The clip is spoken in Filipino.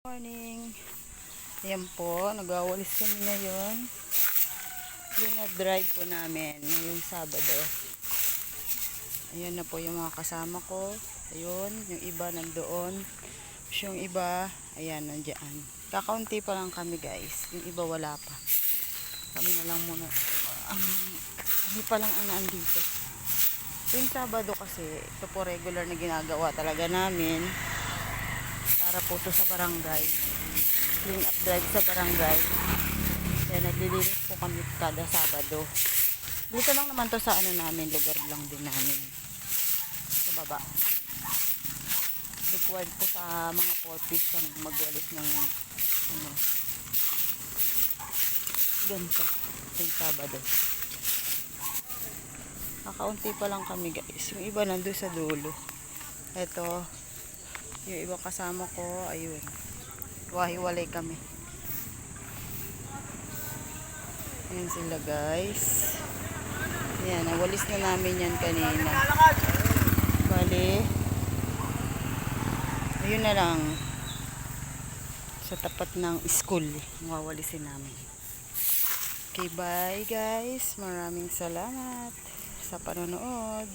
Morning. Ayan po, nagwawalis kami ngayon. Yung na-drive po namin ngayong Sabado. Ayan na po yung mga kasama ko. Ayun, yung iba nandoon. Yung iba, ayan, nandiyan. Kakaunti pa lang kami guys. Yung iba wala pa. Kami na lang muna. Kami pa lang ang naandito. Yung Sabado kasi, ito po regular na ginagawa talaga namin. Para po to sa barangay. Clean up drive sa barangay. Kaya naglilinis po kami kada Sabado. Dito lang naman to sa ano namin, lugar lang din namin. Sa baba. Required po sa mga 4-piece kang magwalis ng ano. Ganito. Yung Sabado. Kakaunti pa lang kami guys. Yung iba nandun sa dulo. Ito. Yung iba kasama ko, ayun. Wahiwalay kami. Ayan sila guys. Ayan, nawalis na namin yan kanina. Bali, ayun na lang. Sa tapat ng school, mawawalisin namin. Okay, bye guys. Maraming salamat sa panonood.